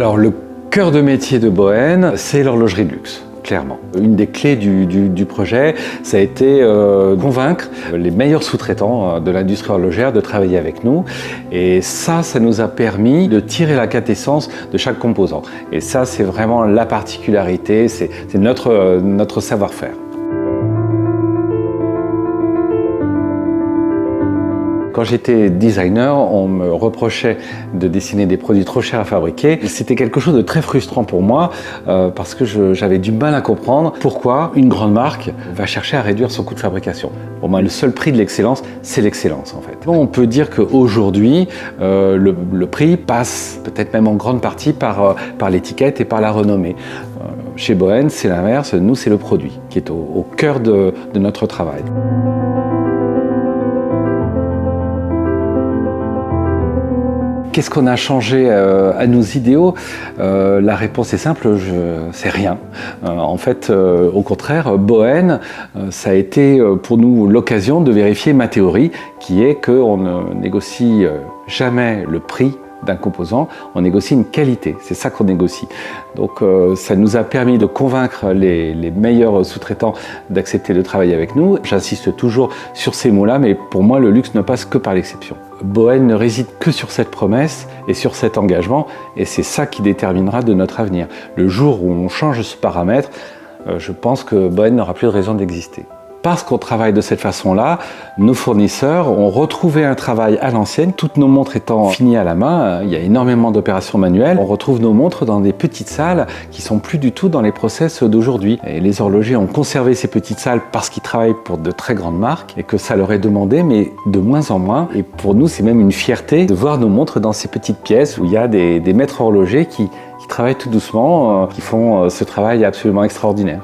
Alors le cœur de métier de Bohen, c'est l'horlogerie de luxe. Clairement. Une des clés du projet, ça a été convaincre les meilleurs sous-traitants de l'industrie horlogère de travailler avec nous. Et ça nous a permis de tirer la quintessence de chaque composant. Et ça, c'est vraiment la particularité, c'est notre savoir-faire. Quand j'étais designer, on me reprochait de dessiner des produits trop chers à fabriquer. C'était quelque chose de très frustrant pour moi parce que j'avais du mal à comprendre pourquoi une grande marque va chercher à réduire son coût de fabrication. Pour moi, le seul prix de l'excellence, c'est l'excellence en fait. On peut dire qu'aujourd'hui, le prix passe peut-être même en grande partie par l'étiquette et par la renommée. Chez Bohen, c'est l'inverse. Nous, c'est le produit qui est au cœur de notre travail. Qu'est-ce qu'on a changé à nos idéaux? La réponse est simple, c'est rien. En fait, au contraire, Bohen, ça a été pour nous l'occasion de vérifier ma théorie, qui est qu'on ne négocie jamais le prix d'un composant, on négocie une qualité, c'est ça qu'on négocie. Donc ça nous a permis de convaincre les meilleurs sous-traitants d'accepter de travailler avec nous. J'insiste toujours sur ces mots-là, mais pour moi le luxe ne passe que par l'exception. Bohen ne réside que sur cette promesse et sur cet engagement, et c'est ça qui déterminera de notre avenir. Le jour où on change ce paramètre, je pense que Bohen n'aura plus de raison d'exister. Parce qu'on travaille de cette façon-là, nos fournisseurs ont retrouvé un travail à l'ancienne, toutes nos montres étant finies à la main, il y a énormément d'opérations manuelles. On retrouve nos montres dans des petites salles qui sont plus du tout dans les process d'aujourd'hui. Et les horlogers ont conservé ces petites salles parce qu'ils travaillent pour de très grandes marques et que ça leur est demandé, mais de moins en moins. Et pour nous, c'est même une fierté de voir nos montres dans ces petites pièces où il y a des maîtres horlogers qui travaillent tout doucement, qui font ce travail absolument extraordinaire.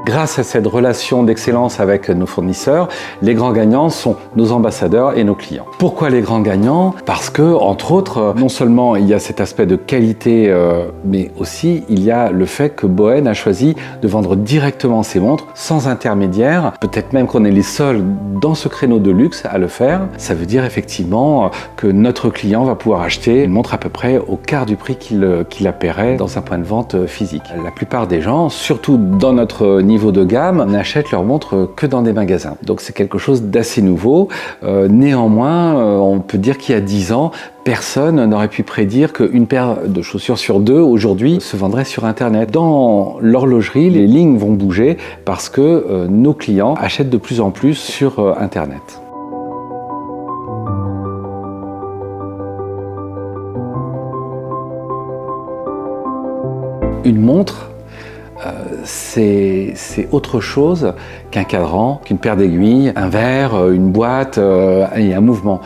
Grâce à cette relation d'excellence avec nos fournisseurs, les grands gagnants sont nos ambassadeurs et nos clients. Pourquoi les grands gagnants? Parce que, entre autres, non seulement il y a cet aspect de qualité, mais aussi il y a le fait que Bohen a choisi de vendre directement ses montres sans intermédiaire. Peut-être même qu'on est les seuls dans ce créneau de luxe à le faire. Ça veut dire effectivement que notre client va pouvoir acheter une montre à peu près au quart du prix qu'il la paierait dans un point de vente physique. La plupart des gens, surtout dans notre niveau de gamme, n'achètent leurs montres que dans des magasins. Donc c'est quelque chose d'assez nouveau. Néanmoins, on peut dire qu'il y a 10 ans, personne n'aurait pu prédire qu'une paire de chaussures sur 2 aujourd'hui se vendrait sur Internet. Dans l'horlogerie, les lignes vont bouger parce que nos clients achètent de plus en plus sur Internet. Une montre, c'est autre chose qu'un cadran, qu'une paire d'aiguilles, un verre, une boîte et un mouvement.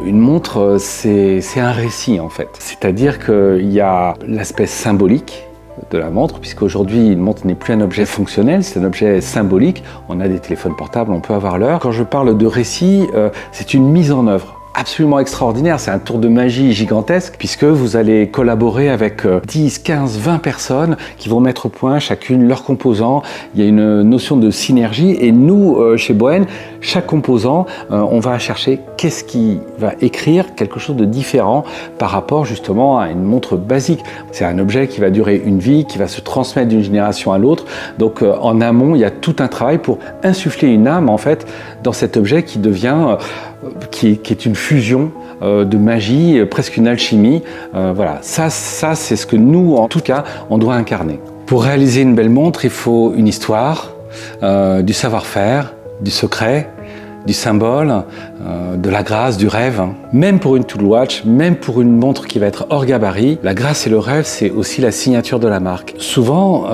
Une montre, c'est un récit en fait. C'est-à-dire qu'il y a l'aspect symbolique de la montre, puisqu'aujourd'hui une montre n'est plus un objet fonctionnel, c'est un objet symbolique. On a des téléphones portables, on peut avoir l'heure. Quand je parle de récit, c'est une mise en œuvre absolument extraordinaire, c'est un tour de magie gigantesque puisque vous allez collaborer avec 10, 15, 20 personnes qui vont mettre au point chacune leurs composants. Il y a une notion de synergie et nous, chez Bohen, chaque composant, on va chercher qu'est-ce qui va écrire quelque chose de différent par rapport justement à une montre basique. C'est un objet qui va durer une vie, qui va se transmettre d'une génération à l'autre. Donc en amont, il y a tout un travail pour insuffler une âme en fait dans cet objet qui devient qui est une fusion de magie, presque une alchimie. Voilà, ça c'est ce que nous, en tout cas, on doit incarner. Pour réaliser une belle montre, il faut une histoire, du savoir-faire, du secret, du symbole, de la grâce, du rêve. Même pour une Tool Watch, même pour une montre qui va être hors gabarit, la grâce et le rêve, c'est aussi la signature de la marque. Souvent,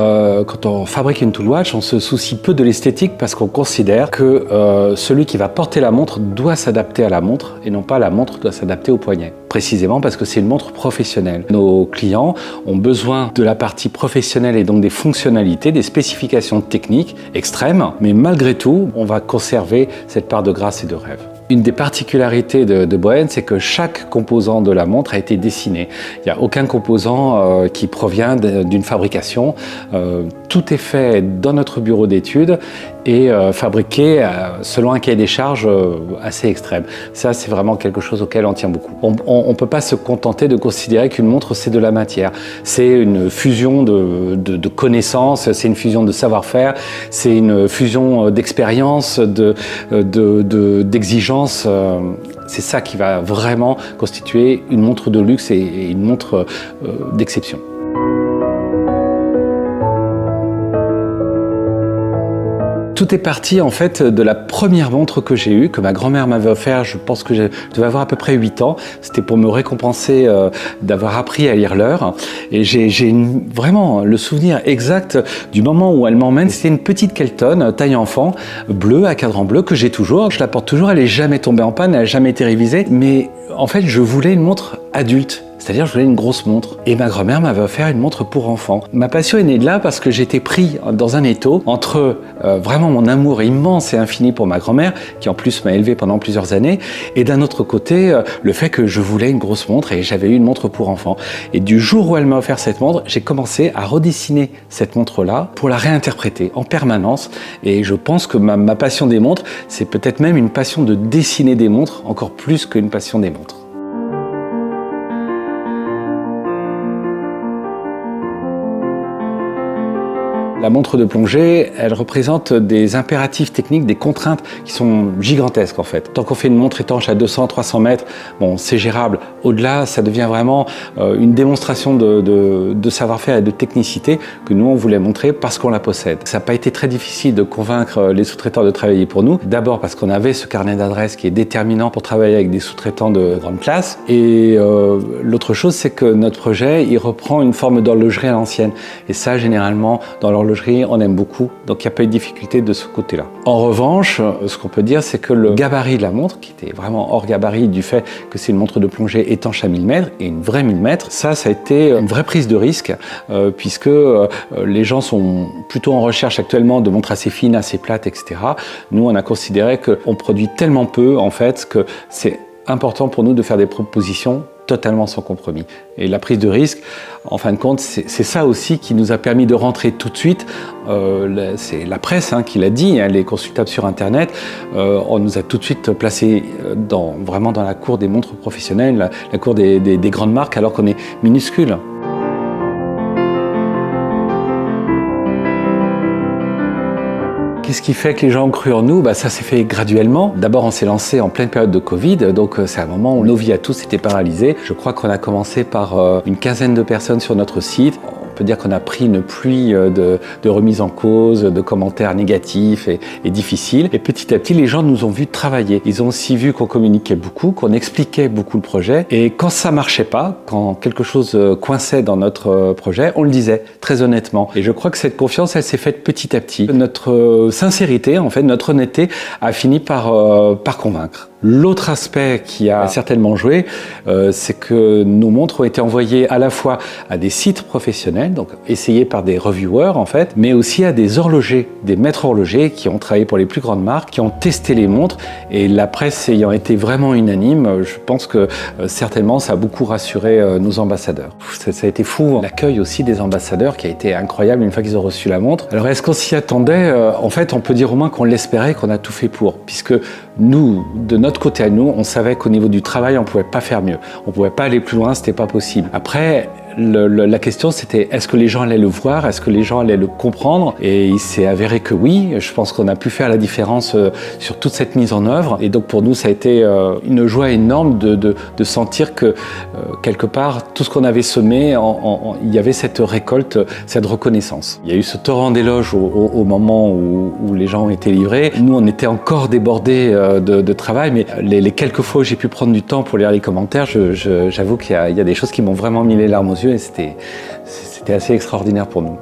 quand on fabrique une Tool Watch, on se soucie peu de l'esthétique parce qu'on considère que celui qui va porter la montre doit s'adapter à la montre et non pas la montre doit s'adapter au poignet. Précisément parce que c'est une montre professionnelle. Nos clients ont besoin de la partie professionnelle et donc des fonctionnalités, des spécifications techniques extrêmes, mais malgré tout, on va conserver cette part de grâce et de rêve. Une des particularités de Bohen, c'est que chaque composant de la montre a été dessiné. Il n'y a aucun composant qui provient d'une fabrication. Tout est fait dans notre bureau d'études et fabriquée selon un cahier des charges assez extrême. Ça, c'est vraiment quelque chose auquel on tient beaucoup. On ne peut pas se contenter de considérer qu'une montre, c'est de la matière. C'est une fusion de connaissances, c'est une fusion de savoir-faire, c'est une fusion d'expérience, d'exigence. C'est ça qui va vraiment constituer une montre de luxe et une montre d'exception. Tout est parti en fait de la première montre que j'ai eue, que ma grand-mère m'avait offert. Je pense que je devais avoir à peu près 8 ans. C'était pour me récompenser d'avoir appris à lire l'heure. Et j'ai vraiment le souvenir exact du moment où elle m'emmène. C'était une petite Kelton, taille enfant, bleue, à cadran bleu, que j'ai toujours. Je la porte toujours, elle n'est jamais tombée en panne, elle n'a jamais été révisée. Mais en fait, je voulais une montre adulte. C'est-à-dire, je voulais une grosse montre. Et ma grand-mère m'avait offert une montre pour enfants. Ma passion est née de là parce que j'étais pris dans un étau entre vraiment mon amour immense et infini pour ma grand-mère, qui en plus m'a élevé pendant plusieurs années, et d'un autre côté, le fait que je voulais une grosse montre et j'avais eu une montre pour enfants. Et du jour où elle m'a offert cette montre, j'ai commencé à redessiner cette montre-là pour la réinterpréter en permanence. Et je pense que ma passion des montres, c'est peut-être même une passion de dessiner des montres, encore plus qu'une passion des montres. La montre de plongée, elle représente des impératifs techniques, des contraintes qui sont gigantesques en fait. Tant qu'on fait une montre étanche à 200-300 mètres, bon, c'est gérable. Au-delà, ça devient vraiment une démonstration de savoir-faire et de technicité que nous, on voulait montrer parce qu'on la possède. Ça n'a pas été très difficile de convaincre les sous-traitants de travailler pour nous. D'abord parce qu'on avait ce carnet d'adresses qui est déterminant pour travailler avec des sous-traitants de grande classe. Et l'autre chose, c'est que notre projet, il reprend une forme d'horlogerie à l'ancienne. Et ça, généralement, dans l'horlogerie, on aime beaucoup, donc il n'y a pas eu de difficulté de ce côté-là. En revanche, ce qu'on peut dire, c'est que le gabarit de la montre, qui était vraiment hors gabarit du fait que c'est une montre de plongée étanche à 1000 mètres et une vraie 1000 mètres, ça a été une vraie prise de risque, puisque les gens sont plutôt en recherche actuellement de montres assez fines, assez plates, etc. Nous, on a considéré qu'on produit tellement peu, en fait, que c'est important pour nous de faire des propositions totalement sans compromis. Et la prise de risque, en fin de compte, c'est ça aussi qui nous a permis de rentrer tout de suite. C'est la presse qui l'a dit, elle est consultable sur Internet. On nous a tout de suite placés vraiment dans la cour des montres professionnelles, la cour des grandes marques, alors qu'on est minuscule. Qu'est-ce qui fait que les gens ont cru en nous? Ça s'est fait graduellement. D'abord, on s'est lancé en pleine période de Covid, donc c'est un moment où nos vies à tous étaient paralysées. Je crois qu'on a commencé par une quinzaine de personnes sur notre site. On peut dire qu'on a pris une pluie de remises en cause, de commentaires négatifs et difficiles. Et petit à petit, les gens nous ont vu travailler. Ils ont aussi vu qu'on communiquait beaucoup, qu'on expliquait beaucoup le projet. Et quand ça marchait pas, quand quelque chose coinçait dans notre projet, on le disait très honnêtement. Et je crois que cette confiance, elle s'est faite petit à petit. Notre sincérité, en fait, notre honnêteté a fini par convaincre. L'autre aspect qui a certainement joué, c'est que nos montres ont été envoyées à la fois à des sites professionnels, donc essayées par des reviewers en fait, mais aussi à des horlogers, des maîtres horlogers qui ont travaillé pour les plus grandes marques, qui ont testé les montres, et la presse ayant été vraiment unanime, je pense que certainement ça a beaucoup rassuré nos ambassadeurs. Ça a été fou, l'accueil aussi des ambassadeurs qui a été incroyable une fois qu'ils ont reçu la montre. Alors est-ce qu'on s'y attendait? En fait, on peut dire au moins qu'on l'espérait, qu'on a tout fait pour, puisque nous, de notre côté à nous, on savait qu'au niveau du travail, on ne pouvait pas faire mieux. On ne pouvait pas aller plus loin, c'était pas possible. Après, la question c'était est-ce que les gens allaient le voir, est-ce que les gens allaient le comprendre, et il s'est avéré que oui. Je pense qu'on a pu faire la différence sur toute cette mise en œuvre, et donc pour nous ça a été une joie énorme de sentir que quelque part tout ce qu'on avait semé, il y avait cette récolte, cette reconnaissance. Il y a eu ce torrent d'éloges au moment où les gens ont été livrés. Nous on était encore débordés de travail, mais les quelques fois où j'ai pu prendre du temps pour lire les commentaires, j'avoue qu'il y a des choses qui m'ont vraiment mis les larmes aux yeux, et c'était assez extraordinaire pour nous.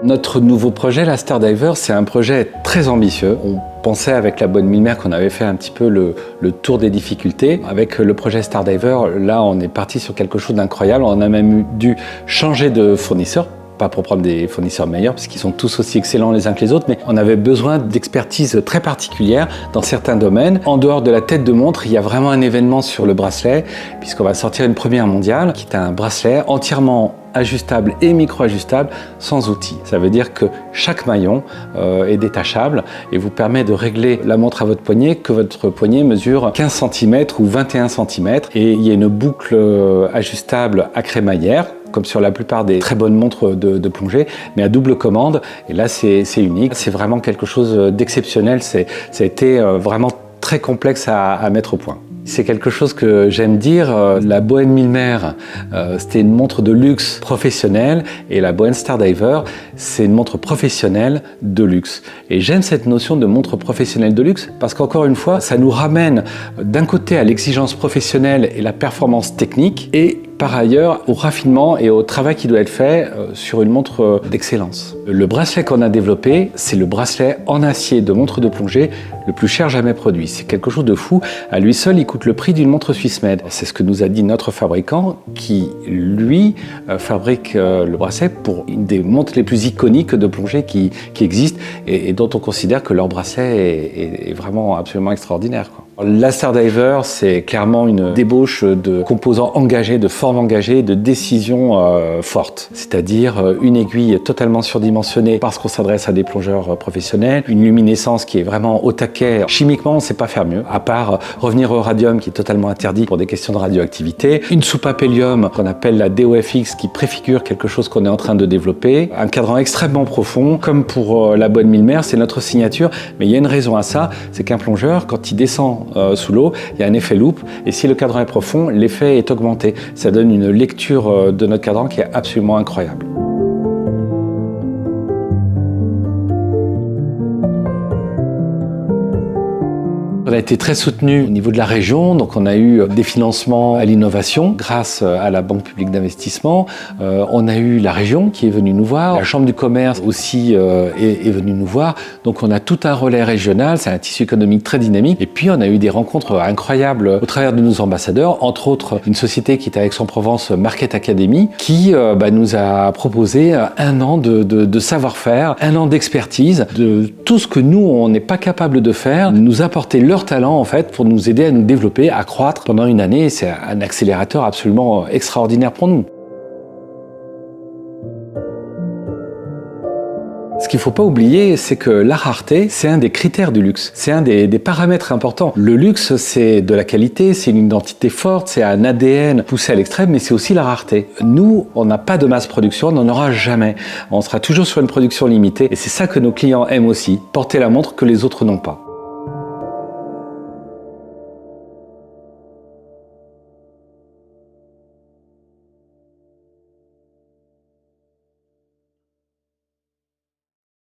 Notre nouveau projet, la Star Diver, c'est un projet très ambitieux. On pensait avec la bonne Milmer qu'on avait fait un petit peu le tour des difficultés. Avec le projet Star Diver, là on est parti sur quelque chose d'incroyable. On a même dû changer de fournisseur pas pour prendre des fournisseurs meilleurs, parce qu'ils sont tous aussi excellents les uns que les autres, mais on avait besoin d'expertise très particulière dans certains domaines. En dehors de la tête de montre, il y a vraiment un événement sur le bracelet, puisqu'on va sortir une première mondiale, qui est un bracelet entièrement ajustable et micro-ajustable sans outils. Ça veut dire que chaque maillon est détachable et vous permet de régler la montre à votre poignet, que votre poignet mesure 15 cm ou 21 cm. Et il y a une boucle ajustable à crémaillère, comme sur la plupart des très bonnes montres de plongée, mais à double commande. Et là, c'est unique. C'est vraiment quelque chose d'exceptionnel. Ça a été vraiment très complexe à mettre au point. C'est quelque chose que j'aime dire, la Bowen Milmer, c'était une montre de luxe professionnelle et la Bowen Stardiver, c'est une montre professionnelle de luxe. Et j'aime cette notion de montre professionnelle de luxe parce qu'encore une fois, ça nous ramène d'un côté à l'exigence professionnelle et la performance technique et par ailleurs au raffinement et au travail qui doit être fait sur une montre d'excellence. Le bracelet qu'on a développé, c'est le bracelet en acier de montre de plongée le plus cher jamais produit. C'est quelque chose de fou. À lui seul, il coûte le prix d'une montre Swissmed. C'est ce que nous a dit notre fabricant qui, lui, fabrique le bracelet pour une des montres les plus iconiques de plongée qui existent et dont on considère que leur bracelet est vraiment absolument extraordinaire, quoi. La Stardiver, c'est clairement une débauche de composants engagés, de formes engagées, de décisions fortes. C'est-à-dire une aiguille totalement surdimensionnée parce qu'on s'adresse à des plongeurs professionnels, une luminescence qui est vraiment au taquet. Chimiquement, on ne sait pas faire mieux, à part revenir au radium qui est totalement interdit pour des questions de radioactivité. Une soupape hélium qu'on appelle la DOFX qui préfigure quelque chose qu'on est en train de développer. Un cadran extrêmement profond, comme pour la Bowen Milmer, c'est notre signature. Mais il y a une raison à ça, c'est qu'un plongeur, quand il descend sous l'eau, il y a un effet loupe et si le cadran est profond, l'effet est augmenté. Ça donne une lecture de notre cadran qui est absolument incroyable. On a été très soutenu au niveau de la région, donc on a eu des financements à l'innovation grâce à la Banque publique d'investissement. On a eu la région qui est venue nous voir, la Chambre du commerce aussi est venue nous voir. Donc on a tout un relais régional, c'est un tissu économique très dynamique. Et puis on a eu des rencontres incroyables au travers de nos ambassadeurs, entre autres une société qui est à Aix-en-Provence, Market Academy, qui nous a proposé un an de savoir-faire, un an d'expertise, de tout ce que nous on n'est pas capable de faire, nous apporter leur talent en fait pour nous aider à nous développer, à croître pendant une année. C'est un accélérateur absolument extraordinaire pour nous. Ce qu'il ne faut pas oublier, c'est que la rareté, c'est un des critères du luxe. C'est un des paramètres importants. Le luxe, c'est de la qualité, c'est une identité forte, c'est un ADN poussé à l'extrême, mais c'est aussi la rareté. Nous, on n'a pas de masse production, on n'en aura jamais. On sera toujours sur une production limitée et c'est ça que nos clients aiment aussi, porter la montre que les autres n'ont pas.